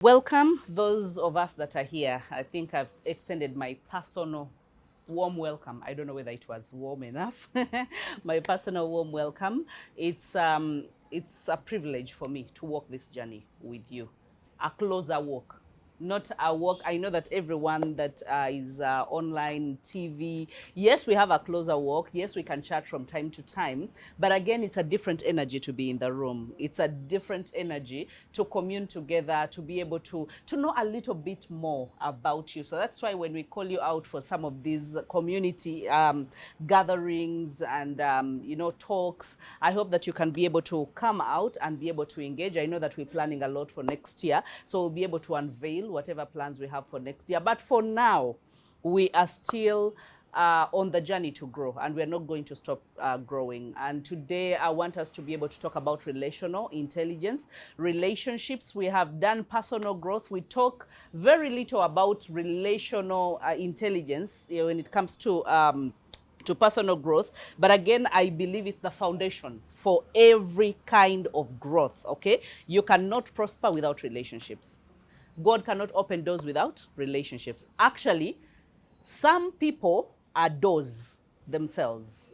Welcome, those of us that are here. I think I've extended my personal warm welcome. I don't know whether it was warm enough. My personal warm welcome. It's a privilege for me to walk this journey with you, a closer walk. Not a walk. I know that everyone that is online, TV, yes, we have a closer walk. Yes, we can chat from time to time. But again, it's a different energy to be in the room. It's a different energy to commune together, to be able to know a little bit more about you. So that's why when we call you out for some of these community gatherings and, talks, I hope that you can be able to come out and be able to engage. I know that we're planning a lot for next year. So we'll be able to unveil whatever plans we have for next year. But for now, we are still on the journey to grow, and we're not going to stop growing. And today I want us to be able to talk about relational intelligence, relationships. We have done personal growth. We talk very little about relational intelligence when it comes to personal growth. But again, I believe it's the foundation for every kind of growth, okay? You cannot prosper without relationships. God cannot open doors without relationships. Actually, some people are doors themselves.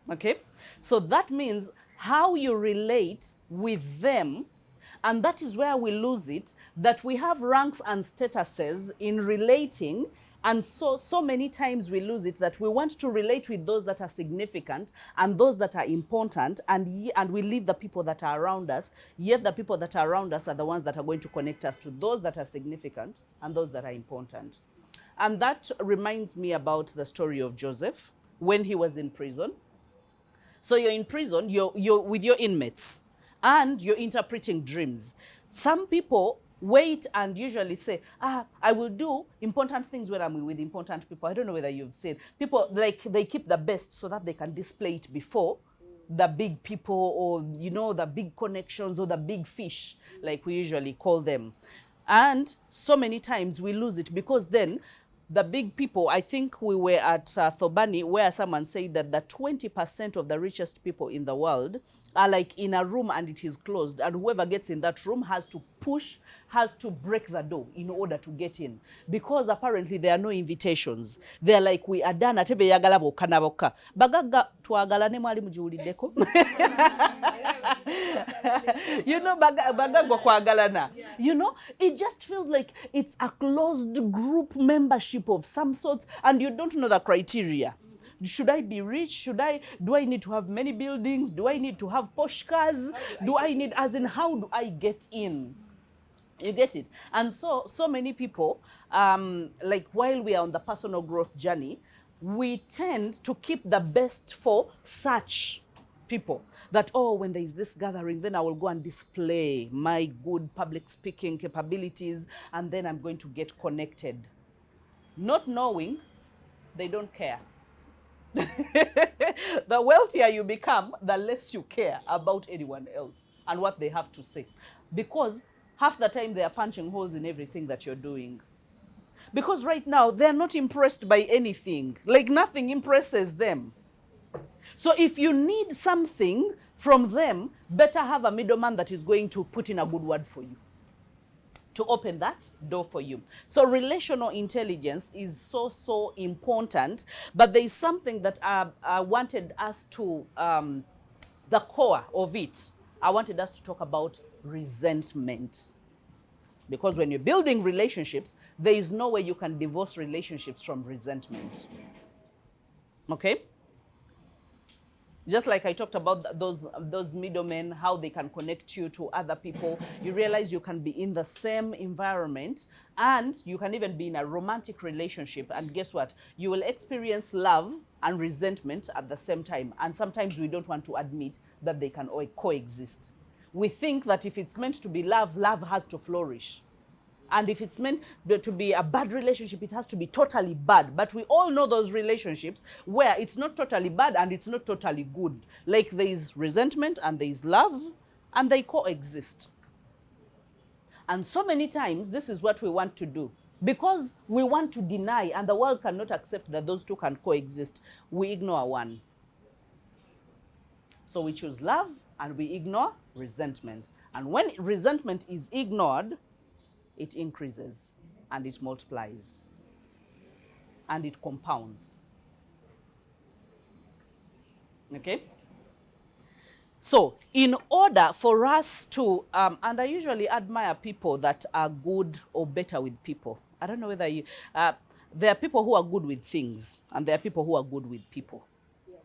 Okay? So that means how you relate with them, and that is where we lose it, that we have ranks and statuses in relating. And so many times we lose it, that we want to relate with those that are significant and those that are important, and we leave the people that are around us, yet the people that are around us are the ones that are going to connect us to those that are significant and those that are important. And that reminds me about the story of Joseph when he was in prison. So you're in prison, you're with your inmates, and you're interpreting dreams. Some people wait and usually say, I will do important things when I'm with important people. I don't know whether you've seen people, like, they keep the best so that they can display it before the big people, or the big connections, or the big fish, like we usually call them. And so many times we lose it, because then the big people, I think we were at Thobani, where someone said that the 20% of the richest people in the world are like in a room and it is closed, and whoever gets in that room has to break the door in order to get in, because apparently there are no invitations. They're like, we are done atebe yagala bokka na bokka bagaga twagalane mwali mujiwuliddeko. Bagagwa kwagalana. It just feels like it's a closed group membership of some sorts, and you don't know the criteria. Should I be rich? Do I need to have many buildings? Do I need to have posh cars? How do I get in? You get it? And so many people, like, while we are on the personal growth journey, we tend to keep the best for such people. That, when there is this gathering, then I will go and display my good public speaking capabilities, and then I'm going to get connected. Not knowing they don't care. The wealthier you become, the less you care about anyone else and what they have to say, because half the time they are punching holes in everything that you're doing. Because right now they're not impressed by anything. Like, nothing impresses them. So if you need something from them, better have a middleman that is going to put in a good word for you, to open that door for you. So relational intelligence is so important. But there is something that I wanted us to, the core of it, I wanted us to talk about resentment. Because when you're building relationships, there is no way you can divorce relationships from resentment. Okay? Just like I talked about those middlemen, how they can connect you to other people. You realize you can be in the same environment, and you can even be in a romantic relationship. And guess what? You will experience love and resentment at the same time. And sometimes we don't want to admit that they can coexist. We think that if it's meant to be love, love has to flourish. And if it's meant to be a bad relationship, it has to be totally bad. But we all know those relationships where it's not totally bad and it's not totally good. Like, there is resentment and there is love, and they coexist. And so many times, this is what we want to do. Because we want to deny, and the world cannot accept that those two can coexist, we ignore one. So we choose love and we ignore resentment. And when resentment is ignored, it increases and it multiplies and it compounds. Okay? So, in order for us to, and I usually admire people that are good or better with people. I don't know whether you, there are people who are good with things, and there are people who are good with people. Yes.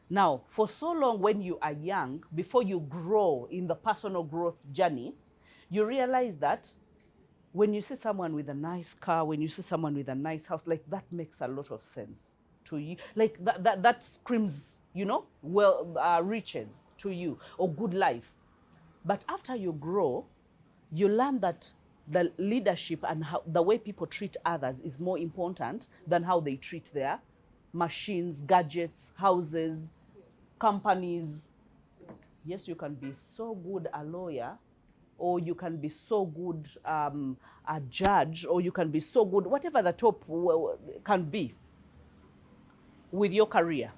Now, for so long when you are young, before you grow in the personal growth journey, you realize that when you see someone with a nice car, when you see someone with a nice house, like that makes a lot of sense to you. Like that screams, you know, well, riches to you or good life. But after you grow, you learn that the leadership and how, the way people treat others is more important than how they treat their machines, gadgets, houses, companies. Yes, you can be so good a lawyer, or you can be so good a judge, or you can be so good, whatever the top can be with your career.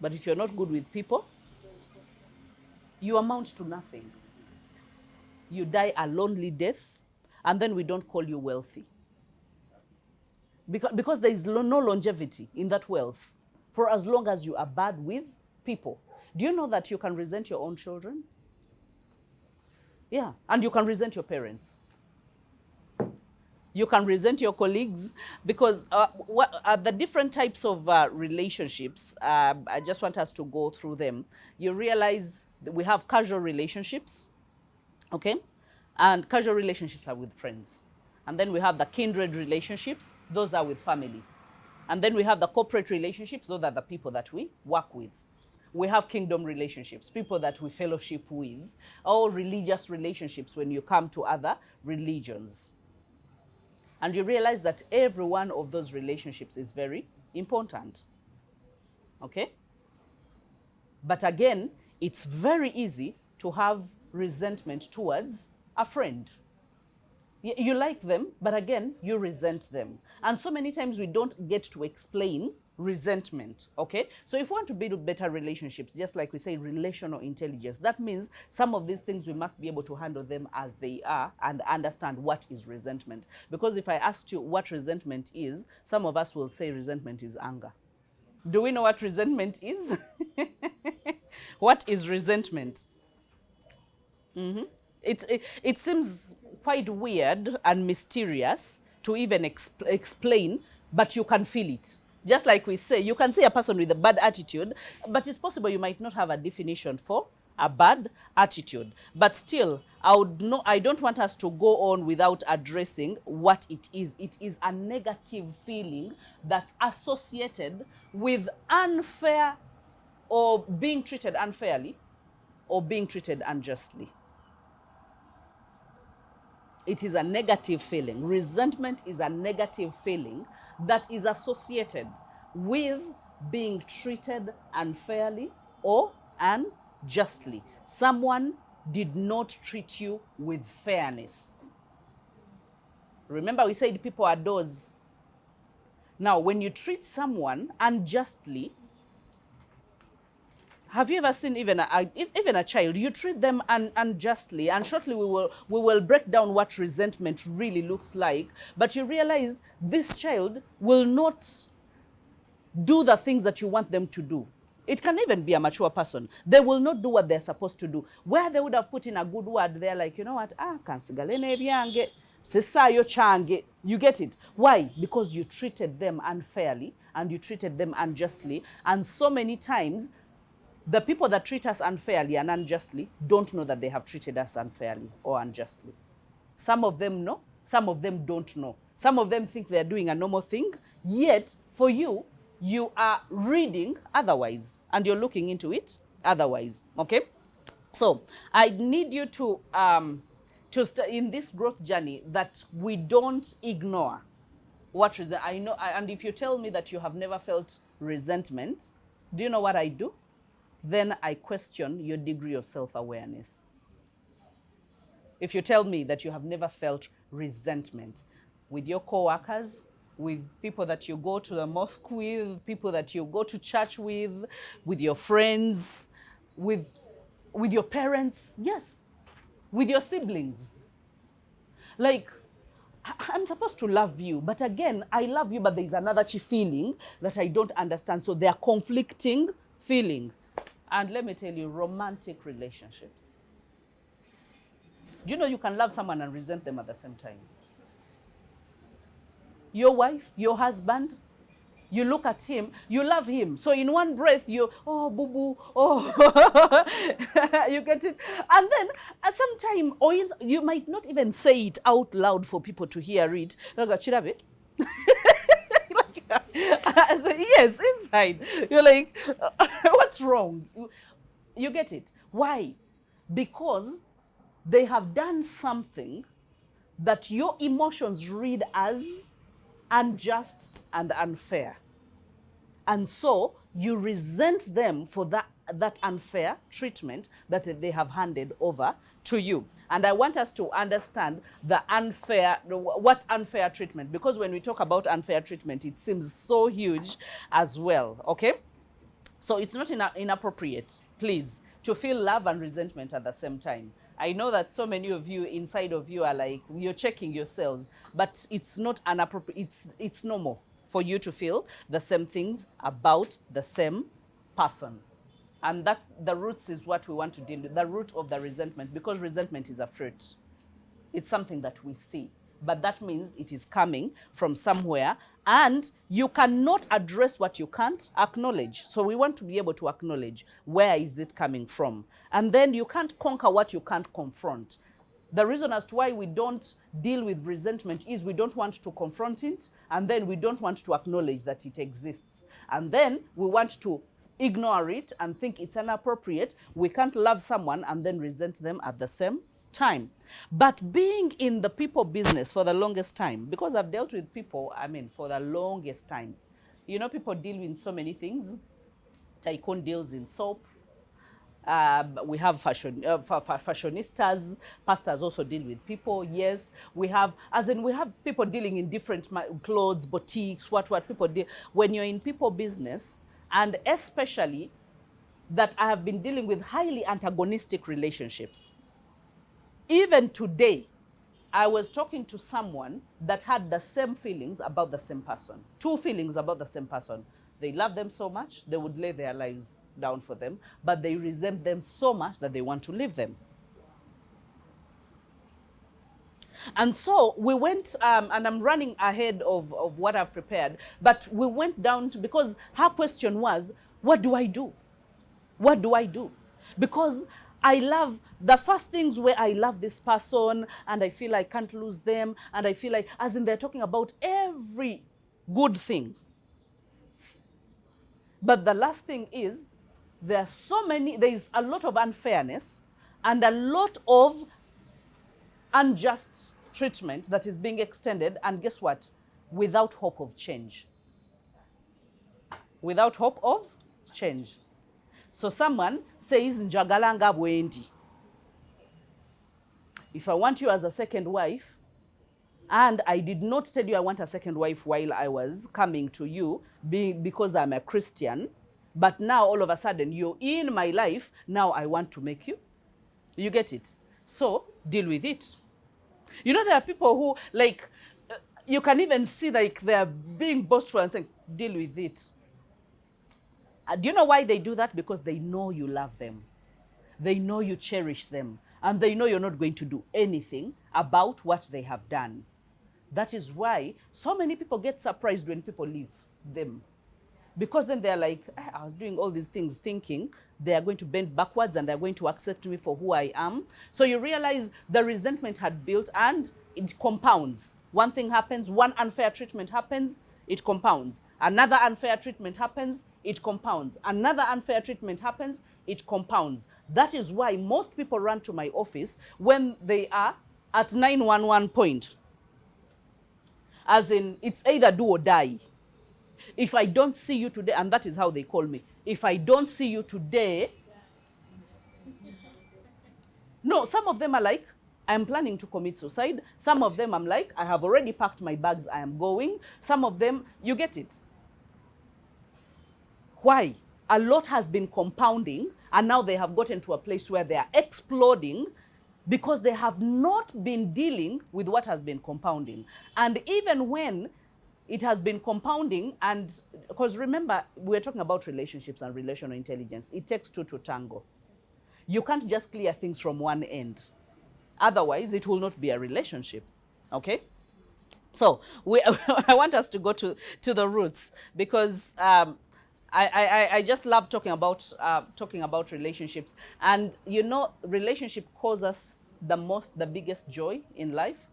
But if you're not good with people, you amount to nothing. You die a lonely death, and then we don't call you wealthy. Because there is no longevity in that wealth for as long as you are bad with people. Do you know that you can resent your own children? Yeah, and you can resent your parents. You can resent your colleagues, because the different types of relationships, I just want us to go through them. You realize that we have casual relationships, okay? And casual relationships are with friends. And then we have the kindred relationships, those are with family. And then we have the corporate relationships, those are the people that we work with. We have kingdom relationships, people that we fellowship with, or religious relationships when you come to other religions. And you realize that every one of those relationships is very important. Okay? But again, it's very easy to have resentment towards a friend. You like them, but again, you resent them. And so many times we don't get to explain resentment, okay? So if we want to build better relationships, just like we say, relational intelligence, that means some of these things we must be able to handle them as they are and understand what is resentment. Because if I asked you what resentment is, some of us will say resentment is anger. Do we know what resentment is? What is resentment? Mm-hmm. It seems quite weird and mysterious to even explain, but you can feel it. Just like we say, you can see a person with a bad attitude, but it's possible you might not have a definition for a bad attitude. But still, I don't want us to go on without addressing what it is. It is a negative feeling that's associated with unfair, or being treated unfairly, or being treated unjustly. It is a negative feeling. Resentment is a negative feeling that is associated with being treated unfairly or unjustly. Someone did not treat you with fairness. Remember, we said people are doors. Now, when you treat someone unjustly, have you ever seen even a child? You treat them unjustly, and shortly we will break down what resentment really looks like. But you realize this child will not do the things that you want them to do. It can even be a mature person. They will not do what they're supposed to do. Where they would have put in a good word, they're like, you know what? Kansigalene ebyange, sisayo change. You get it? Why? Because you treated them unfairly and you treated them unjustly, and so many times the people that treat us unfairly and unjustly don't know that they have treated us unfairly or unjustly. Some of them know, some of them don't know. Some of them think they're doing a normal thing, yet for you, you are reading otherwise and you're looking into it otherwise, okay? So I need you to in this growth journey that we don't ignore what I know. And if you tell me that you have never felt resentment, do you know what I do? Then I question your degree of self-awareness. If you tell me that you have never felt resentment with your co-workers, with people that you go to the mosque with, people that you go to church with your friends, with your parents, yes, with your siblings. Like, I'm supposed to love you, but again, I love you, but there's another feeling that I don't understand. So they're conflicting feeling. And let me tell you, romantic relationships. Do you know you can love someone and resent them at the same time? Your wife, your husband, you look at him, you love him. So in one breath, you, oh, boo-boo, oh, you get it. And then at some time, or you might not even say it out loud for people to hear it. Like, Chirabe. So, yes, inside. You're like, what's wrong? You get it. Why? Because they have done something that your emotions read as unjust and unfair. And so you resent them for that unfair treatment that they have handed over to you. And I want us to understand what unfair treatment, because when we talk about unfair treatment, it seems so huge as well, okay? So it's not inappropriate, please, to feel love and resentment at the same time. I know that so many of you inside of you are like, you're checking yourselves, but it's not inappropriate, it's normal for you to feel the same things about the same person. And that's the roots is what we want to deal with, the root of the resentment, because resentment is a fruit. It's something that we see, but that means it is coming from somewhere, and you cannot address what you can't acknowledge. So we want to be able to acknowledge where is it coming from. And then you can't conquer what you can't confront. The reason as to why we don't deal with resentment is we don't want to confront it, and then we don't want to acknowledge that it exists. And then we want to ignore it and think it's inappropriate. We can't love someone and then resent them at the same time. But being in the people business for the longest time, because I've dealt with people, for the longest time, you know, people deal with so many things. Tycoon deals in soap. We have fashionistas, pastors also deal with people, yes. We have people dealing in different clothes, boutiques, what people deal. When you're in people business, and especially that I have been dealing with highly antagonistic relationships. Even today, I was talking to someone that had the same feelings about the same person. Two feelings about the same person. They love them so much, they would lay their lives down for them, but they resent them so much that they want to leave them. And so we went, and I'm running ahead of what I've prepared, but we went down to, because her question was, what do I do? What do I do? Because I love, the first things where I love this person and I feel I can't lose them, and I feel like, as in they're talking about every good thing. But the last thing is, there's a lot of unfairness and a lot of unjust treatment that is being extended, and guess what? Without hope of change. Without hope of change. So someone says, Njagalanga bwendi. If I want you as a second wife, and I did not tell you I want a second wife while I was coming to you because I'm a Christian, but now all of a sudden you're in my life, now I want to make you. You get it? So deal with it. You know, there are people who, like, you can even see like they're being boastful and saying, deal with it. Do you know why they do that? Because they know you love them. They know you cherish them. And they know you're not going to do anything about what they have done. That is why so many people get surprised when people leave them. Because then they're like, I was doing all these things thinking they are going to bend backwards and they're going to accept me for who I am. So you realize the resentment had built and it compounds. One thing happens, one unfair treatment happens, it compounds. Another unfair treatment happens, it compounds. Another unfair treatment happens, it compounds. That is why most people run to my office when they are at 911 point. As in, it's either do or die. If I don't see you today, and that is how they call me. If I don't see you today, no, some of them are like, I'm planning to commit suicide. Some of them I'm like, I have already packed my bags, I am going. Some of them, you get it. Why? A lot has been compounding, and now they have gotten to a place where they are exploding, because they have not been dealing with what has been compounding. And even when it has been compounding, and because remember, we're talking about relationships and relational intelligence, it takes two to tango. You can't just clear things from one end. Otherwise, it will not be a relationship. Okay? So I want us to go to the roots, because I just love talking about relationships. And you know, relationship cause us the biggest joy in life,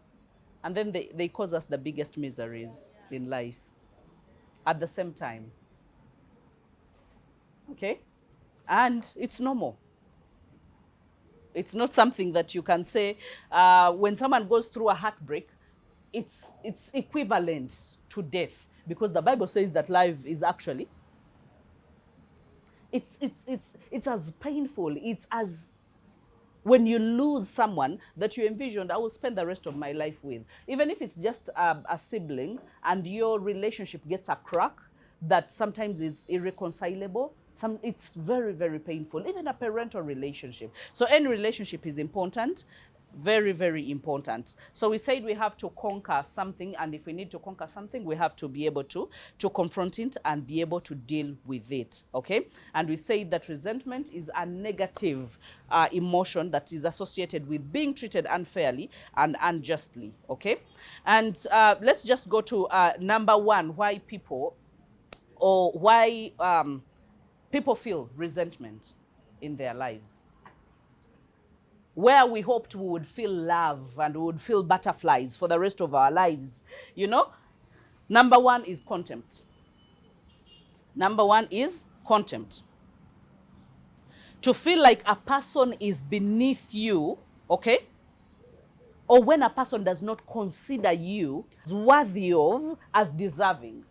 and then they cause us the biggest miseries in life at the same time. Okay? And it's normal. It's not something that you can say when someone goes through a heartbreak, it's equivalent to death, because the Bible says that life is actually, it's as painful. It's as when you lose someone that you envisioned, I will spend the rest of my life with. Even if it's just a sibling and your relationship gets a crack that sometimes is irreconcilable, it's very, very painful. Even a parental relationship. So any relationship is important. Very, very important. So we said we have to conquer something, and if we need to conquer something, we have to be able to confront it and be able to deal with it. Okay? And we say that resentment is a negative emotion that is associated with being treated unfairly and unjustly. Okay? And let's just go to number one, why people feel resentment in their lives. Where we hoped we would feel love and we would feel butterflies for the rest of our lives, you know? Number one is contempt. Number one is contempt. To feel like a person is beneath you, okay? Or when a person does not consider you as worthy of, as deserving.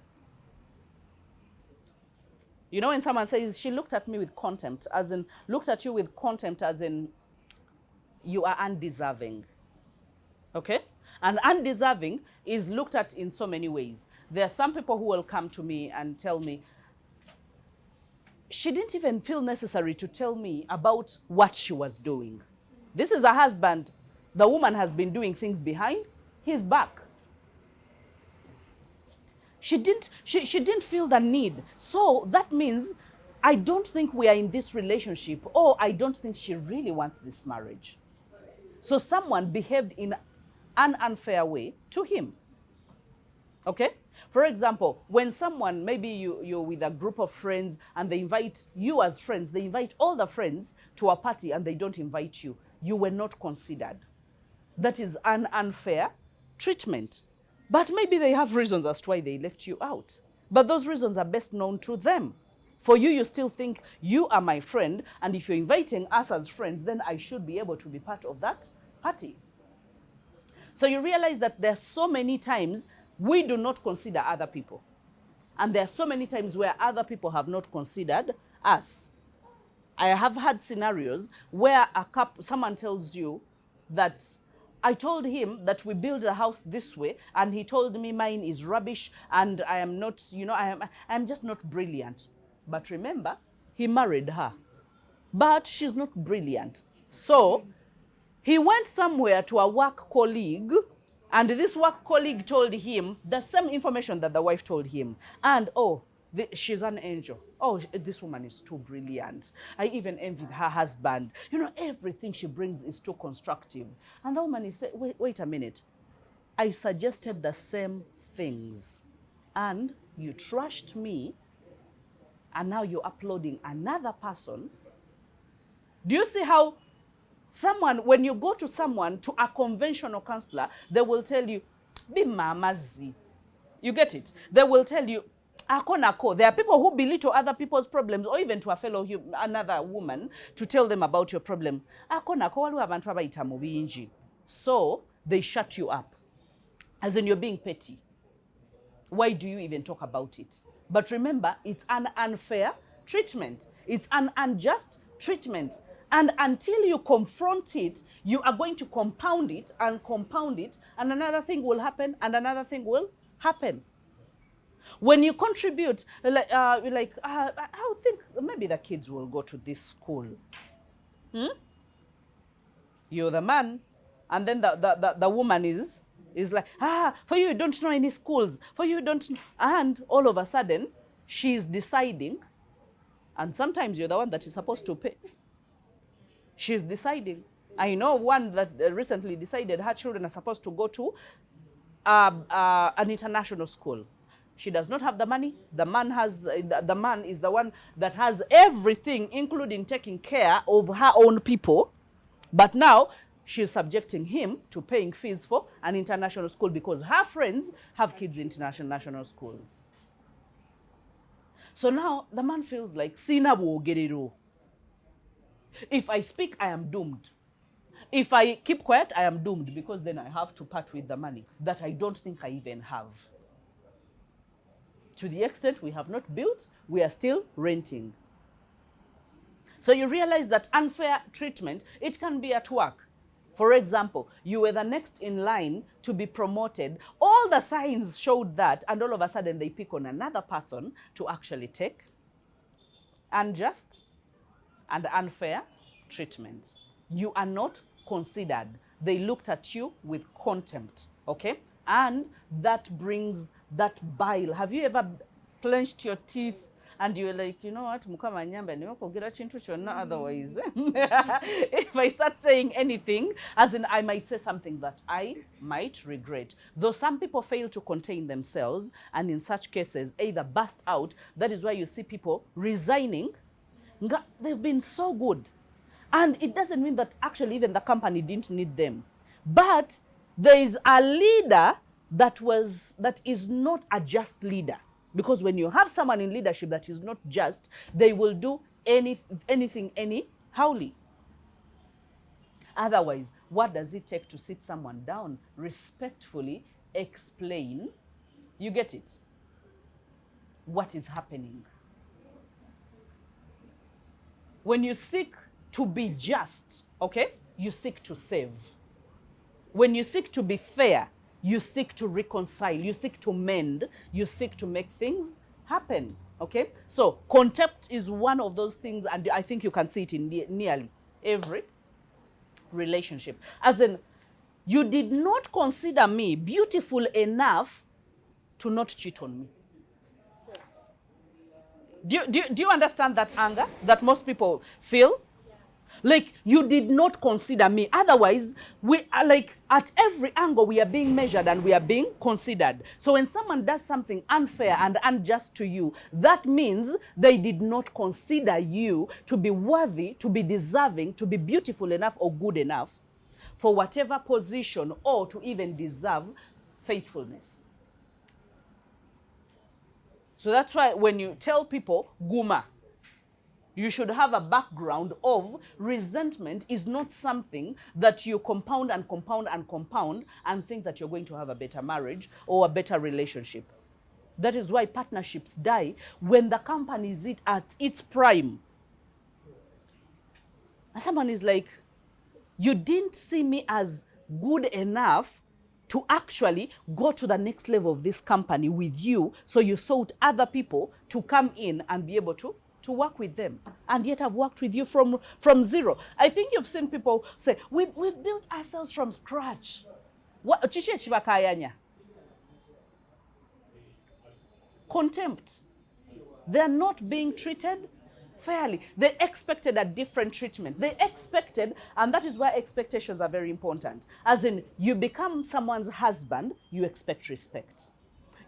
You know, when someone says, she looked at me with contempt, as in, looked at you with contempt, as in, you are undeserving. Okay? And undeserving is looked at in so many ways. There are some people who will come to me and tell me, she didn't even feel necessary to tell me about what she was doing. This is a husband. The woman has been doing things behind his back. She didn't feel the need. So that means I don't think we are in this relationship, or I don't think she really wants this marriage. So someone behaved in an unfair way to him. Okay? For example, when someone, maybe you're with a group of friends and they invite you as friends, they invite all the friends to a party and they don't invite you. You were not considered. That is an unfair treatment. But maybe they have reasons as to why they left you out. But those reasons are best known to them. For you, you still think you are my friend, and if you're inviting us as friends, then I should be able to be part of that party. So you realize that there are so many times we do not consider other people. And there are so many times where other people have not considered us. I have had scenarios where someone tells you that I told him that we build a house this way, and he told me mine is rubbish, and I am not, I'm just not brilliant. But remember, he married her. But she's not brilliant. So he went somewhere to a work colleague, and this work colleague told him the same information that the wife told him. And, she's an angel. Oh, this woman is too brilliant. I even envied her husband. Everything she brings is too constructive. And the woman is saying, wait a minute. I suggested the same things, and you trashed me, and now you're uploading another person. Do you see how when you go to someone, to a conventional counselor, they will tell you, be mamazi. You get it? They will tell you, ako. There are people who belittle other people's problems, or even to another woman, to tell them about your problem. So they shut you up. As in, you're being petty. Why do you even talk about it? But remember, it's an unfair treatment. It's an unjust treatment. And until you confront it, you are going to compound it, and another thing will happen, and another thing will happen. When you contribute, I would think maybe the kids will go to this school. You're the man. And then the woman is like, for you don't know any schools. For you don't know. And all of a sudden, she's deciding. And sometimes you're the one that is supposed to pay. She's deciding. I know one that recently decided her children are supposed to go to an international school. She does not have the money. The man is the one that has everything, including taking care of her own people. But now she's subjecting him to paying fees for an international school because her friends have kids in international schools. So now the man feels like, Sina wogerero. If I speak, I am doomed. If I keep quiet, I am doomed because then I have to part with the money that I don't think I even have. To the extent we have not built, we are still renting. So you realize that unfair treatment, it can be at work. For example, you were the next in line to be promoted. All the signs showed that, and all of a sudden they pick on another person to actually take unjust and unfair treatment. You are not considered. They looked at you with contempt, okay? And that brings that bile. Have you ever clenched your teeth and you're like, you know what, mukama nyamba nimekogira chintu chonna otherwise. If I start saying anything, as in I might say something that I might regret. Though some people fail to contain themselves and in such cases either burst out. That is why you see people resigning. They've been so good. And it doesn't mean that actually even the company didn't need them. But there is a leader that is not a just leader. Because when you have someone in leadership that is not just, they will do anything anyhowly. Otherwise, what does it take to sit someone down, respectfully explain, you get it, what is happening? When you seek to be just, okay, you seek to save. When you seek to be fair, you seek to reconcile, you seek to mend, you seek to make things happen, okay? So contempt is one of those things, and I think you can see it in nearly every relationship. As in, you did not consider me beautiful enough to not cheat on me. Do you understand that anger that most people feel? Like, you did not consider me. Otherwise, we are like, at every angle, we are being measured and we are being considered. So when someone does something unfair and unjust to you, that means they did not consider you to be worthy, to be deserving, to be beautiful enough or good enough for whatever position or to even deserve faithfulness. So that's why when you tell people, guma, you should have a background of resentment is not something that you compound and compound and compound and think that you're going to have a better marriage or a better relationship. That is why partnerships die when the company is at its prime. And someone is like, you didn't see me as good enough to actually go to the next level of this company with you, so you sought other people to come in and be able to work with them. And yet I've worked with you from zero. I think you've seen people say, we've built ourselves from scratch. Contempt. They're not being treated fairly. They expected a different treatment. They expected, and that is why expectations are very important. As in, you become someone's husband, you expect respect.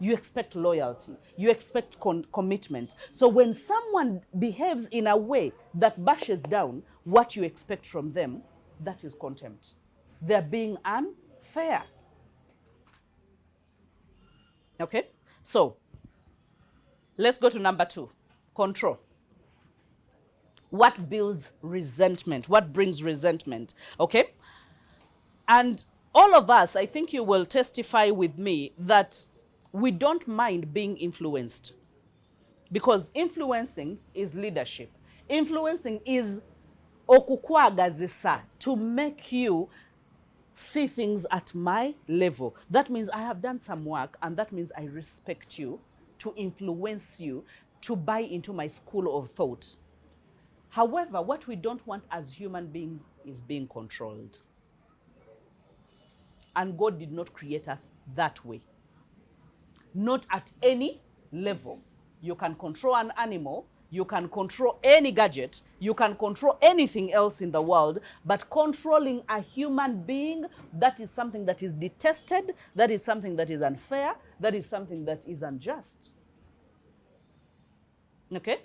You expect loyalty. You expect commitment. So when someone behaves in a way that bashes down what you expect from them, that is contempt. They're being unfair. Okay? So, let's go to number 2. Control. What builds resentment? What brings resentment? Okay? And all of us, I think you will testify with me that we don't mind being influenced, because influencing is leadership. Influencing is okukwagazisa, to make you see things at my level. That means I have done some work, and that means I respect you, to influence you, to buy into my school of thought. However, what we don't want as human beings is being controlled. And God did not create us that way. Not at any level. You can control an animal, you can control any gadget, you can control anything else in the world, but controlling a human being, that is something that is detested, that is something that is unfair, that is something that is unjust. Okay?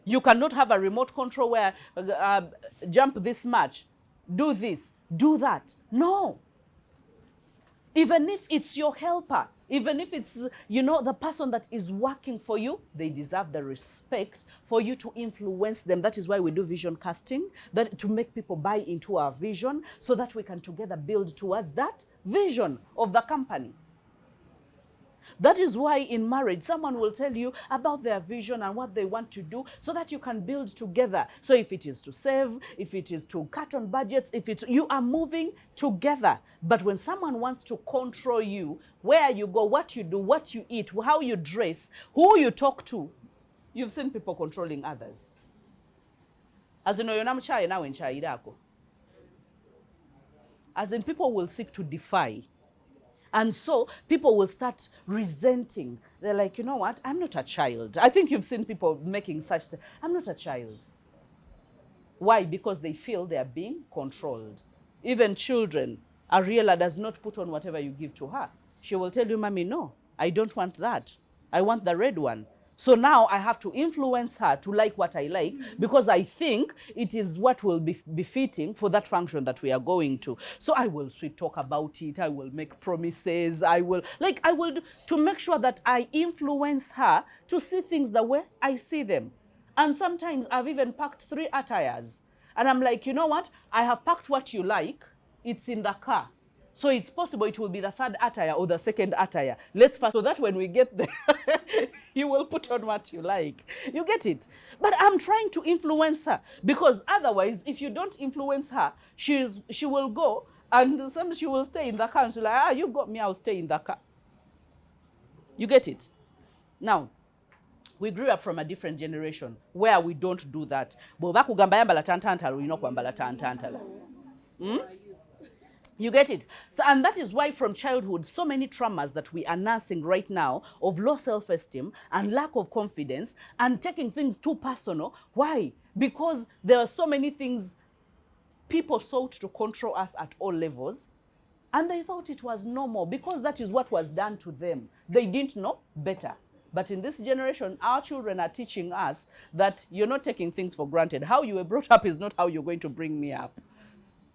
You cannot have a remote control where jump this much, do this, do that. No. Even if it's your helper, even if it's, you know, the person that is working for you, they deserve the respect for you to influence them. That is why we do vision casting, that to make people buy into our vision so that we can together build towards that vision of the company. That is why in marriage, someone will tell you about their vision and what they want to do so that you can build together. So if it is to save, if it is to cut on budgets, if it's, you are moving together. But when someone wants to control you, where you go, what you do, what you eat, how you dress, who you talk to, you've seen people controlling others. As in, as in, people will seek to defy. And so people will start resenting. They're like, you know what? I'm not a child. I think you've seen people making such, I'm not a child. Why? Because they feel they are being controlled. Even children, Ariella does not put on whatever you give to her. She will tell you, Mommy, no, I don't want that. I want the red one. So now I have to influence her to like what I like because I think it is what will be befitting for that function that we are going to. So I will sweet talk about it. I will make promises. I will do, to make sure that I influence her to see things the way I see them. And sometimes I've even packed 3 attires. And I'm like, you know what? I have packed what you like. It's in the car. So it's possible it will be the 3rd attire or the 2nd attire. Let's first, so that when we get there, you will put on what you like. You get it? But I'm trying to influence her because otherwise, if you don't influence her, she will go and she will stay in the car and she's like, you got me, I'll stay in the car. You get it? Now, we grew up from a different generation where we don't do that. You get it? So, and that is why from childhood, so many traumas that we are nursing right now of low self-esteem and lack of confidence and taking things too personal. Why? Because there are so many things people sought to control us at all levels and they thought it was normal because that is what was done to them. They didn't know better. But in this generation, our children are teaching us that you're not taking things for granted. How you were brought up is not how you're going to bring me up.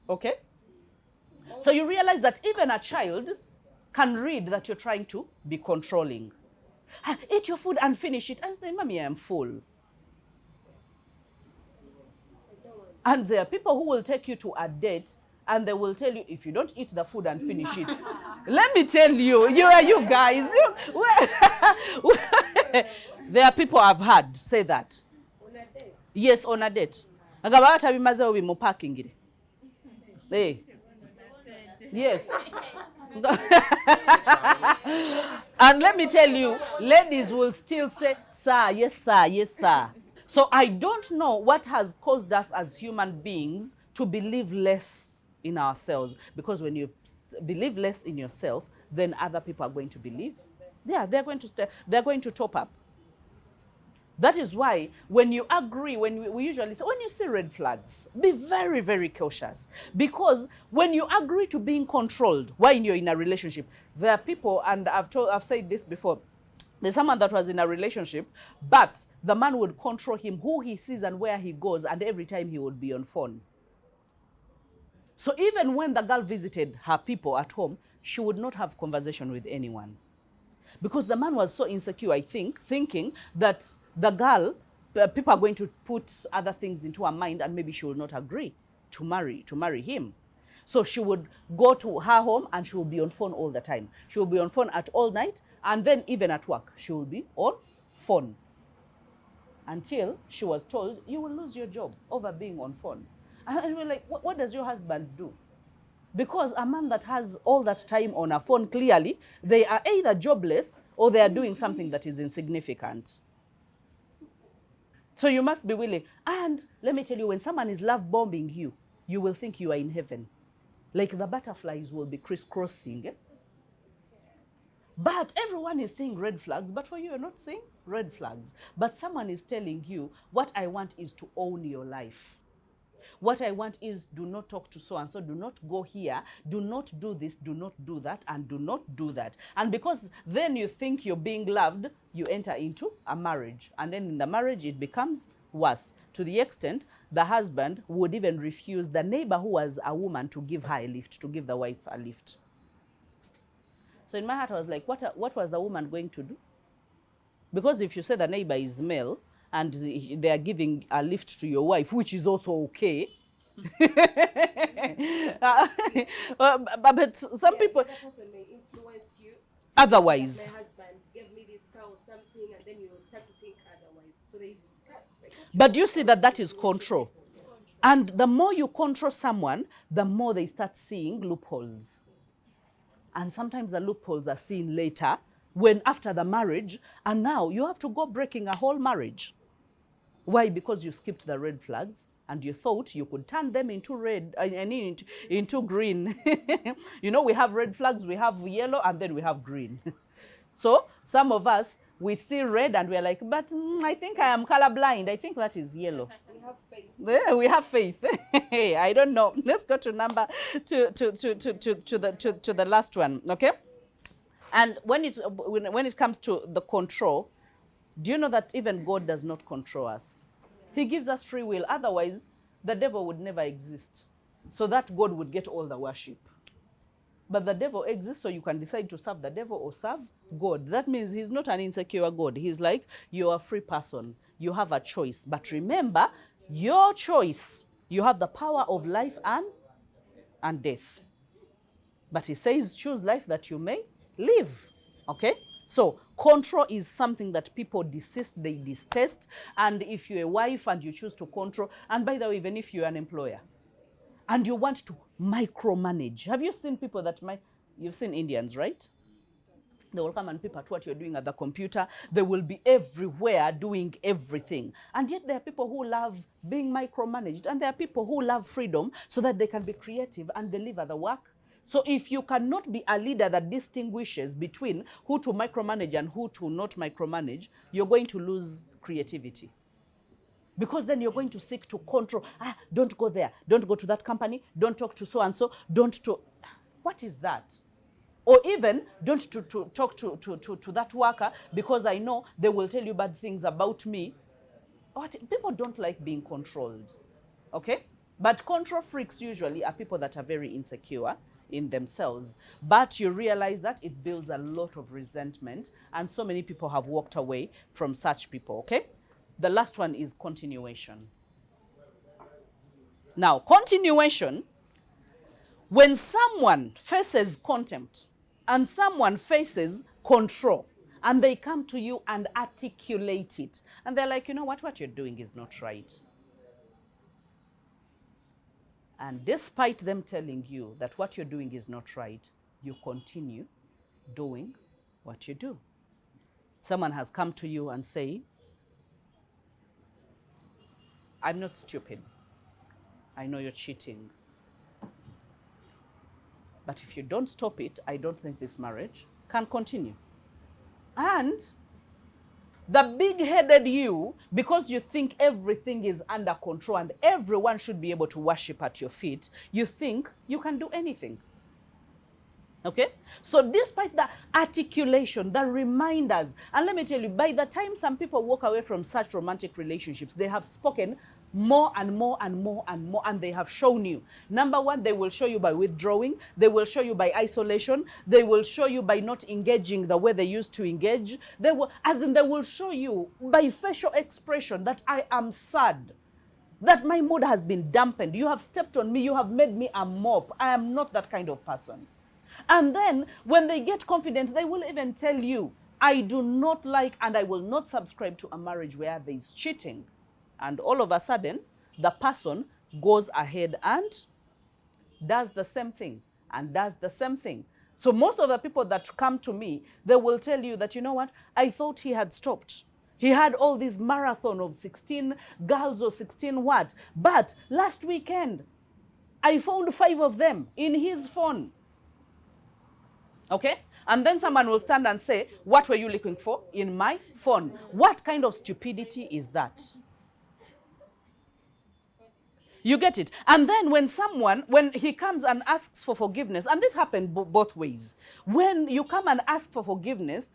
Okay? So you realize that even a child can read that you're trying to be controlling. Eat your food and finish it. And say, Mommy, I am full. And there are people who will take you to a date and they will tell you, if you don't eat the food and finish it. Let me tell you, you guys. There are people I've heard say that. On a date? Yes, on a date. Hey. Yes. And let me tell you, ladies will still say, sir, yes, sir, yes, sir. So I don't know what has caused us as human beings to believe less in ourselves. Because when you believe less in yourself, then other people are going to believe. Yeah, they're going to top up. That is why when you agree, when we usually say, when you see red flags, be very, very cautious. Because when you agree to being controlled, when you're in a relationship, there are people, and I've said this before, there's someone that was in a relationship, but the man would control him, who he sees and where he goes, and every time he would be on phone. So even when the girl visited her people at home, she would not have conversation with anyone. Because the man was so insecure, I think, thinking that the girl, people are going to put other things into her mind and maybe she will not agree to marry him. So she would go to her home and she will be on phone all the time. She will be on phone at all night and then even at work, she will be on phone. Until she was told, you will lose your job over being on phone. And we're like, what does your husband do? Because a man that has all that time on a phone, clearly, they are either jobless or they are doing something that is insignificant. So you must be willing. And let me tell you, when someone is love bombing you, you will think you are in heaven. Like the butterflies will be crisscrossing. But everyone is seeing red flags, but for you, you're not seeing red flags. But someone is telling you, what I want is to own your life. What I want is, do not talk to so-and-so, do not go here, do not do this, do not do that, and do not do that. And because then you think you're being loved, you enter into a marriage. And then in the marriage, it becomes worse, to the extent the husband would even refuse the neighbor who was a woman to give her a lift, to give the wife a lift. So in my heart, I was like, what was the woman going to do? Because if you say the neighbor is male and they are giving a lift to your wife, which is also okay. But some people... That person may influence you. Otherwise. My husband gave me this car or something, and then you will start to think otherwise. So but you see that is control. And the more you control someone, the more they start seeing loopholes. And sometimes the loopholes are seen later, when after the marriage, and now you have to go breaking a whole marriage. Why? Because you skipped the red flags and you thought you could turn them into red and into green. You know, we have red flags, we have yellow, and then we have green. So some of us, we see red and we're like, but I think I am colorblind. I think that is yellow. we have faith. Yeah, we have faith. I don't know. Let's go to the last one, okay? And when it comes to the control, do you know that even God does not control us? He gives us free will. Otherwise, the devil would never exist. So that God would get all the worship. But the devil exists so you can decide to serve the devil or serve God. That means he's not an insecure God. He's like, you're a free person. You have a choice. But remember, your choice, you have the power of life and death. But he says, choose life that you may live. Okay? So control is something that people desist, they detest. And if you're a wife and you choose to control, and by the way, even if you're an employer, and you want to micromanage. Have you seen people that you've seen Indians, right? They will come and peep at what you're doing at the computer. They will be everywhere doing everything. And yet there are people who love being micromanaged. And there are people who love freedom so that they can be creative and deliver the work. So if you cannot be a leader that distinguishes between who to micromanage and who to not micromanage, you're going to lose creativity. Because then you're going to seek to control. Don't go there. Don't go to that company. Don't talk to so-and-so. Don't to... What is that? Or even, don't talk to that worker because I know they will tell you bad things about me. People don't like being controlled. Okay? But control freaks usually are people that are very insecure in themselves. But you realize that it builds a lot of resentment, and so many people have walked away from such people. Okay? The last one is continuation. Now, continuation, when someone faces contempt and someone faces control, and they come to you and articulate it, and they're like, you know what you're doing is not right. And despite them telling you that what you're doing is not right, you continue doing what you do. Someone has come to you and say, I'm not stupid. I know you're cheating. But if you don't stop it, I don't think this marriage can continue. And the big-headed you, because you think everything is under control and everyone should be able to worship at your feet, you think you can do anything. Okay? So despite the articulation, the reminders, and let me tell you, by the time some people walk away from such romantic relationships, they have spoken more and more and more and more, and they have shown you. Number one, they will show you by withdrawing. They will show you by isolation. They will show you by not engaging the way they used to engage. They will show you by facial expression that I am sad, that my mood has been dampened. You have stepped on me. You have made me a mop. I am not that kind of person. And then when they get confident, they will even tell you, I do not like and I will not subscribe to a marriage where there is cheating. And all of a sudden, the person goes ahead and does the same thing and does the same thing. So most of the people that come to me, they will tell you that, you know what, I thought he had stopped. He had all this marathon of 16 girls or 16 what? But last weekend, I found 5 of them in his phone. Okay? And then someone will stand and say, what were you looking for? In my phone. What kind of stupidity is that? You get it? And then when he comes and asks for forgiveness, and this happened both ways. When you come and ask for forgiveness,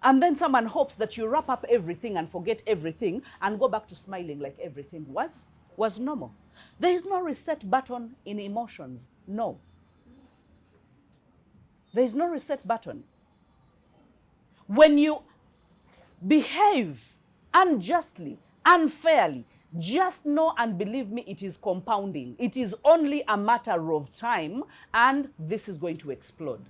and then someone hopes that you wrap up everything and forget everything and go back to smiling like everything was normal. There is no reset button in emotions. No. There is no reset button. When you behave unjustly, unfairly, just know and believe me, it is compounding. It is only a matter of time, and this is going to explode.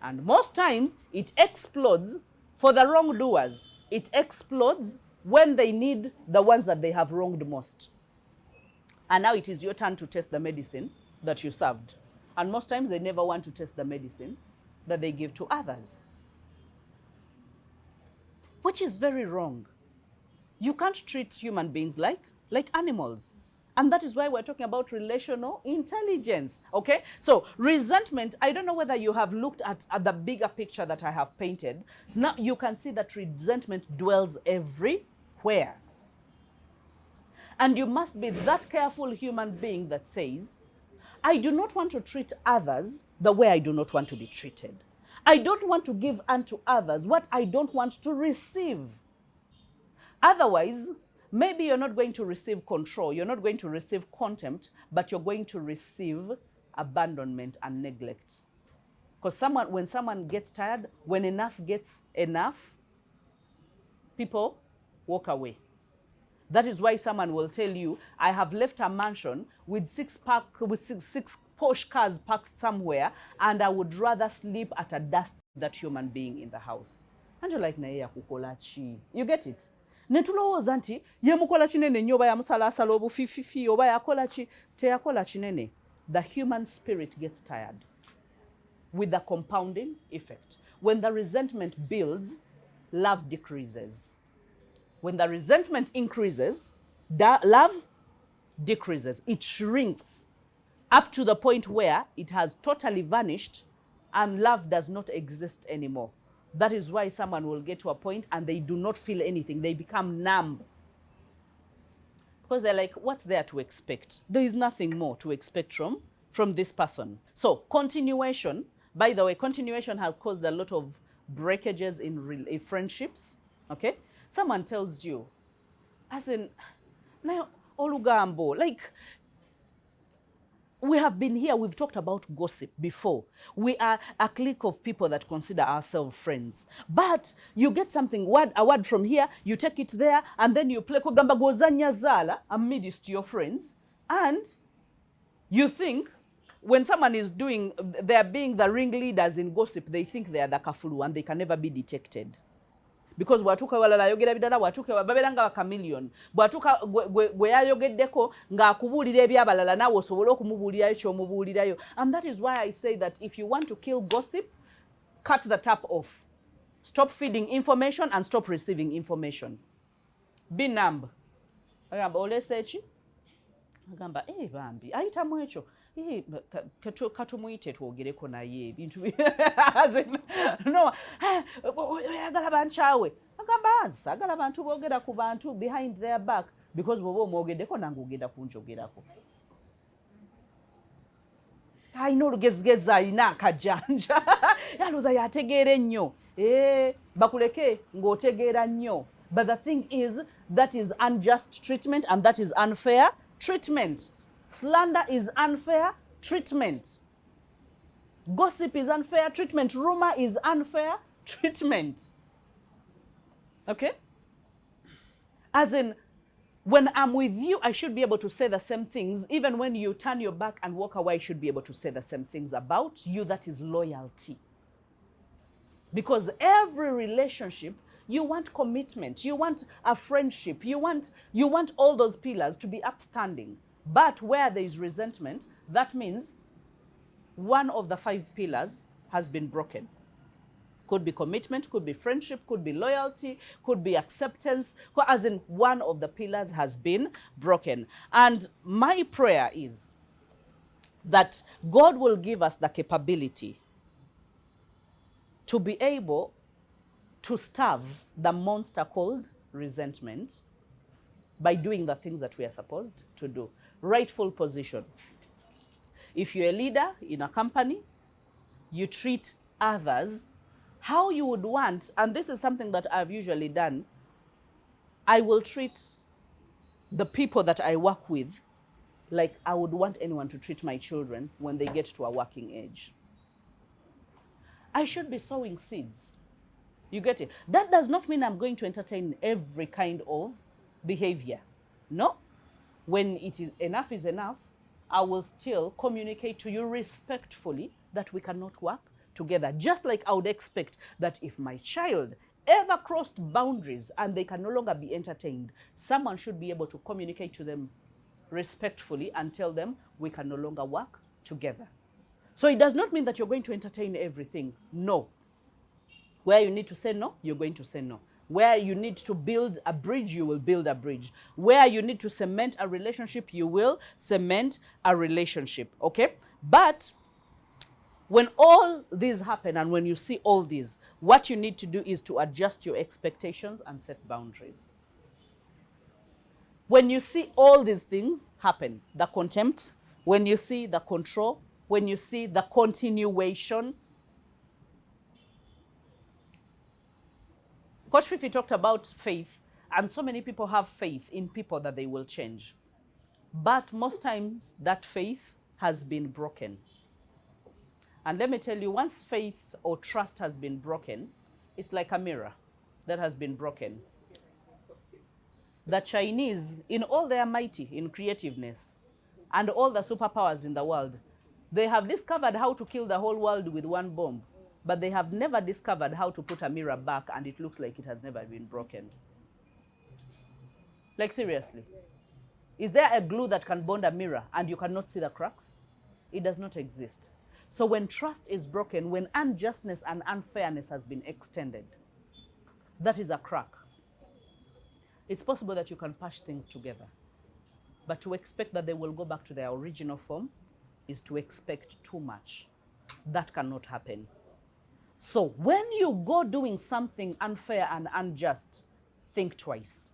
And most times, it explodes for the wrongdoers. It explodes when they need the ones that they have wronged most. And now it is your turn to test the medicine that you served. And most times, they never want to test the medicine that they give to others, which is very wrong. You can't treat human beings like animals. And that is why we're talking about relational intelligence, okay? So resentment, I don't know whether you have looked at the bigger picture that I have painted. Now you can see that resentment dwells everywhere. And you must be that careful human being that says, I do not want to treat others the way I do not want to be treated. I don't want to give unto others what I don't want to receive. Otherwise, maybe you're not going to receive control, you're not going to receive contempt, but you're going to receive abandonment and neglect. Because when someone gets tired, when enough gets enough, people walk away. That is why someone will tell you, I have left a mansion with six posh cars parked somewhere, and I would rather sleep at a desk than that human being in the house. And you're like, naye yakukola chi. You get it? Netulowooza nti ye mukola kinene nnyo oba yamusalaasala obufififi oba yakola ki teyakola kinene. The human spirit gets tired with the compounding effect. When the resentment builds, love decreases. When the resentment increases, love decreases. It shrinks up to the point where it has totally vanished and love does not exist anymore. That is why someone will get to a point and they do not feel anything. They become numb. Because they're like, what's there to expect? There is nothing more to expect from this person. So continuation, by the way, continuation has caused a lot of breakages in friendships. Okay? Someone tells you, as in, now, Olugambo, like, we have been here, we've talked about gossip before. We are a clique of people that consider ourselves friends. But you get something, a word from here, you take it there, and then you play kugamba gozanya zala amidst your friends. And you think, when someone is they're being the ringleaders in gossip, they think they are the kafulu and they can never be detected. Because bwatuka walala yogera bidala bwatuka babera nga chameleon bwatuka gwe yayogeddeko nga akubuulira ebyabalala nawe osobola okumubuulirayo ky'omubuulirayo. And that is why I say that if you want to kill gossip, cut the tap off. Stop feeding information and stop receiving information. Be numb. Agamba olese ki? Agamba bambi ayitamu ekyo. Katumuyite twogereko naye ebintu no ayagala bankyawe agamba sagala bantu boogera ku bantu behind their back because bwoba omwogeddeko nange ogenda kunjogerako. Ayina olugezigezi ayina akajanja yalooza yategeera ennyo bakuleke ng'otegeera nnyo. But the thing is, that is unjust treatment and that is unfair treatment. Slander is unfair treatment. Gossip is unfair treatment. Rumor is unfair treatment. Okay? As in, when I'm with you, I should be able to say the same things. Even when you turn your back and walk away, I should be able to say the same things about you. That is loyalty. Because every relationship, you want commitment. You want a friendship. You want all those pillars to be upstanding. But where there is resentment, that means one of the 5 pillars has been broken. Could be commitment, could be friendship, could be loyalty, could be acceptance, as in one of the pillars has been broken. And my prayer is that God will give us the capability to be able to starve the monster called resentment by doing the things that we are supposed to do. Rightful position. If you're a leader in a company, you treat others how you would want, and this is something that I've usually done. I will treat the people that I work with like I would want anyone to treat my children when they get to a working age. I should be sowing seeds. You get it? That does not mean I'm going to entertain every kind of behavior. No. When it is enough, I will still communicate to you respectfully that we cannot work together. Just like I would expect that if my child ever crossed boundaries and they can no longer be entertained, someone should be able to communicate to them respectfully and tell them we can no longer work together. So it does not mean that you're going to entertain everything. No. Where you need to say no, you're going to say no. Where you need to build a bridge, you will build a bridge. Where you need to cement a relationship, you will cement a relationship. Okay? But when all these happen and when you see all these, what you need to do is to adjust your expectations and set boundaries. When you see all these things happen, the contempt, when you see the control, when you see the continuation. Coach Fifi talked about faith, and so many people have faith in people that they will change. But most times that faith has been broken. And let me tell you, once faith or trust has been broken, it's like a mirror that has been broken. The Chinese, in all their mighty, in creativeness, and all the superpowers in the world, they have discovered how to kill the whole world with one bomb. But they have never discovered how to put a mirror back and it looks like it has never been broken. Like seriously. Is there a glue that can bond a mirror and you cannot see the cracks? It does not exist. So when trust is broken, when unjustness and unfairness has been extended, that is a crack. It's possible that you can patch things together. But to expect that they will go back to their original form is to expect too much. That cannot happen. So when you go doing something unfair and unjust, think twice.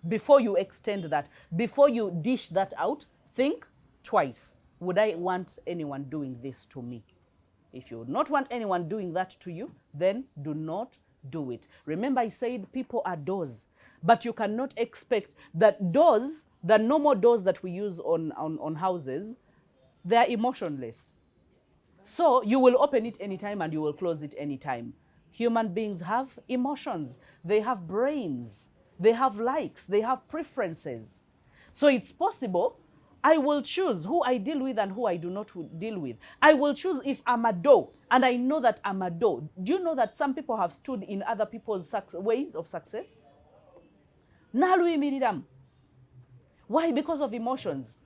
Before you extend that, before you dish that out, think twice. Would I want anyone doing this to me? If you would not want anyone doing that to you, then do not do it. Remember I said people are doors, but you cannot expect that doors, the normal doors that we use on houses, they're emotionless. So you will open it anytime and you will close it anytime. Human beings have emotions. They have brains. They have likes. They have preferences. So it's possible I will choose who I deal with and who I do not deal with. I will choose if I'm a door and I know that I'm a door. Do you know that some people have stood in other people's ways of success? Why? Because of emotions.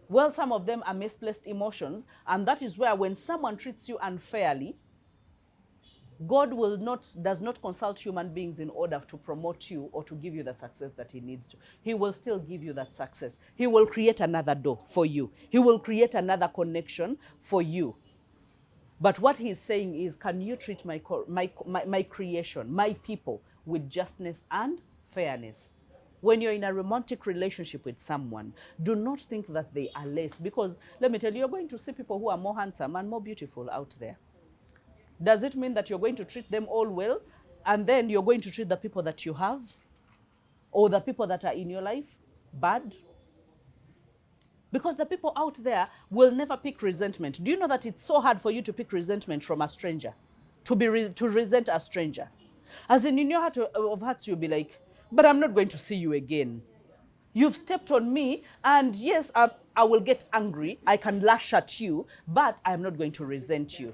Well, some of them are misplaced emotions, and that is where when someone treats you unfairly, God does not consult human beings in order to promote you or to give you the success that he needs to. He will still give you that success. He will create another door for you. He will create another connection for you. But what he's saying is, can you treat my creation, my people, with justness and fairness? When you're in a romantic relationship with someone, do not think that they are less. Because let me tell you, you're going to see people who are more handsome and more beautiful out there. Does it mean that you're going to treat them all well and then you're going to treat the people that you have or the people that are in your life bad? Because the people out there will never pick resentment. Do you know that it's so hard for you to pick resentment from a stranger? To resent a stranger. As in your heart of hearts, you'll be like, but I'm not going to see you again. You've stepped on me, and yes, I will get angry. I can lash at you, but I'm not going to resent you.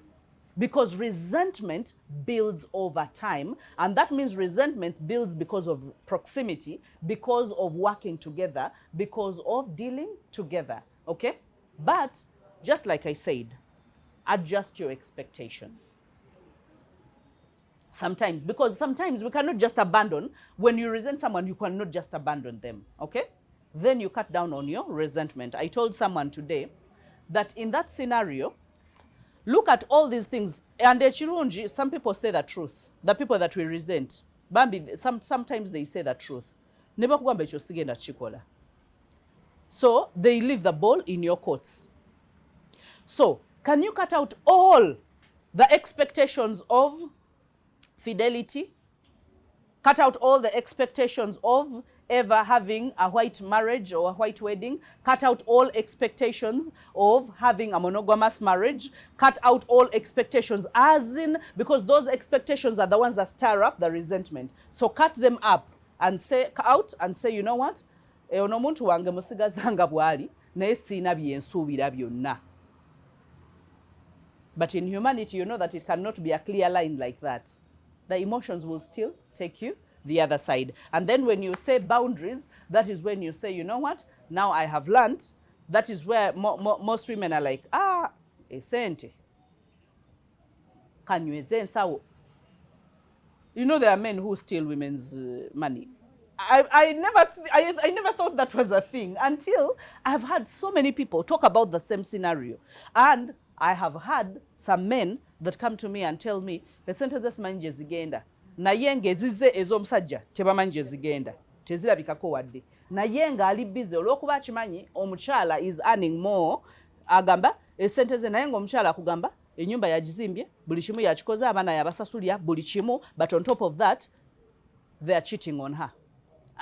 Because resentment builds over time, and that means resentment builds because of proximity, because of working together, because of dealing together, okay? But, just like I said, adjust your expectations. Sometimes, because sometimes we cannot just abandon. When you resent someone, you cannot just abandon them, okay? Then you cut down on your resentment. I told someone today that in that scenario, look at all these things. And chirunji, some people say the truth. The people that we resent, Bambi, sometimes they say the truth. Never kugamba ekyo sigenda chikola. So they leave the ball in your courts. So can you cut out all the expectations of fidelity? Cut out all the expectations of ever having a white marriage or a white wedding. Cut out all expectations of having a monogamous marriage. Cut out all expectations, as in, because those expectations are the ones that stir up the resentment. So cut them up and say out and say, you know what? Ono muntu wange musigazanga bwali naye sina byensuubira byonna. But in humanity, you know that it cannot be a clear line like that. The emotions will still take you the other side. And then when you say boundaries, that is when you say, you know what, now I have learned. That is where most women are like, esente. Kanyweze nsawo. You know, there are men who steal women's money. I never thought that was a thing until I've had so many people talk about the same scenario. And I have had some men that come to me and tell me, esente zesimanje zigenda. Naye ngezize ez'omusajja tebamanje zigenda. Tezirabikako wadde. Naye nga ali busy olw'okuba akimanyi omukyala is earning more, agamba esente ze, naye ng'omukyala akugamba ennyumba yagizimbye, buli kimu yakikoze, abaana yabasasulya, buli kimu, but on top of that, they are cheating on her.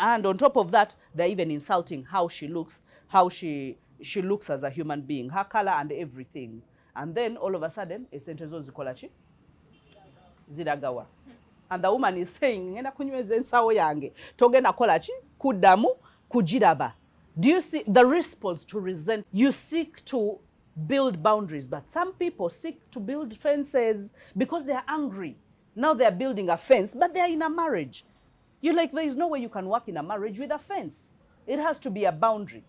And on top of that, they're even insulting how she looks, how she looks as a human being, her color and everything. And then all of a sudden, esente zo zikola ki? Ziragawa. And the woman is saying, ngenda kunyweza ensawo yange, togenda kola ki? Kuddamu kugiraba. Do you see the response to resent? You seek to build boundaries, but some people seek to build fences because they are angry. Now they are building a fence, but they are in a marriage. You're like, there is no way you can work in a marriage with a fence. It has to be a boundary.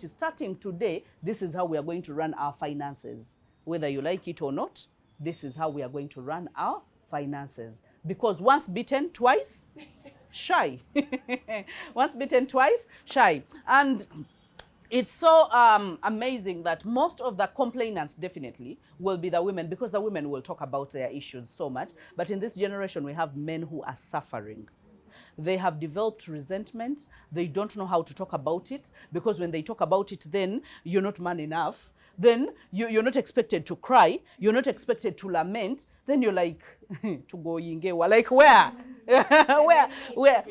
Starting today, this is how we are going to run our finances. Whether you like it or not, this is how we are going to run our finances. Because once bitten, twice shy. Once bitten, twice shy. And it's so amazing that most of the complainants definitely will be the women, because the women will talk about their issues so much. But in this generation, we have men who are suffering. They have developed resentment. They don't know how to talk about it, because when they talk about it, then you're not man enough. Then you're not expected to cry. You're not expected to lament. Then you're like, to go yingewa. Like where? Where?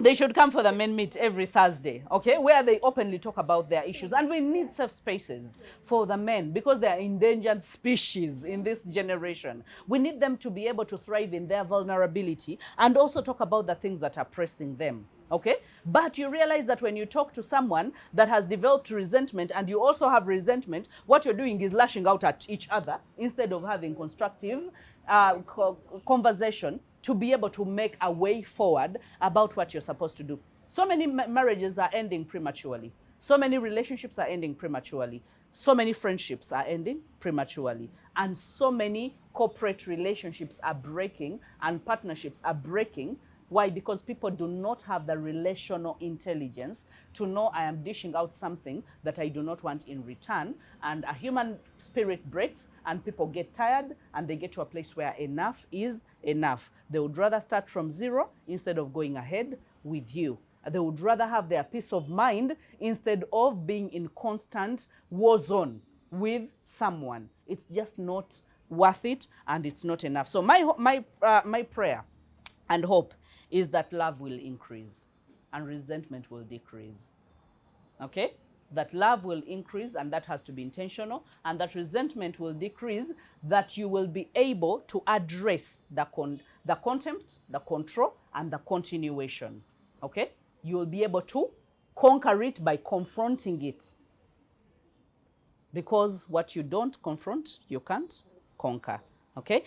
They should come for the men meet every Thursday, okay, where they openly talk about their issues. And we need safe spaces for the men, because they are endangered species in this generation. We need them to be able to thrive in their vulnerability and also talk about the things that are pressing them, okay? But you realize that when you talk to someone that has developed resentment and you also have resentment, what you're doing is lashing out at each other instead of having constructive conversation to be able to make a way forward about what you're supposed to do. So many marriages are ending prematurely. So many relationships are ending prematurely. So many friendships are ending prematurely. And so many corporate relationships are breaking and partnerships are breaking. Why? Because people do not have the relational intelligence to know I am dishing out something that I do not want in return. And a human spirit breaks and people get tired and they get to a place where enough is enough. They would rather start from zero instead of going ahead with you. They would rather have their peace of mind instead of being in constant war zone with someone. It's just not worth it and it's not enough. So my prayer and hope is that love will increase and resentment will decrease. Okay? That love will increase, and that has to be intentional, and that resentment will decrease, that you will be able to address the contempt, the control, and the continuation. Okay? You will be able to conquer it by confronting it. Because what you don't confront, you can't conquer. Okay?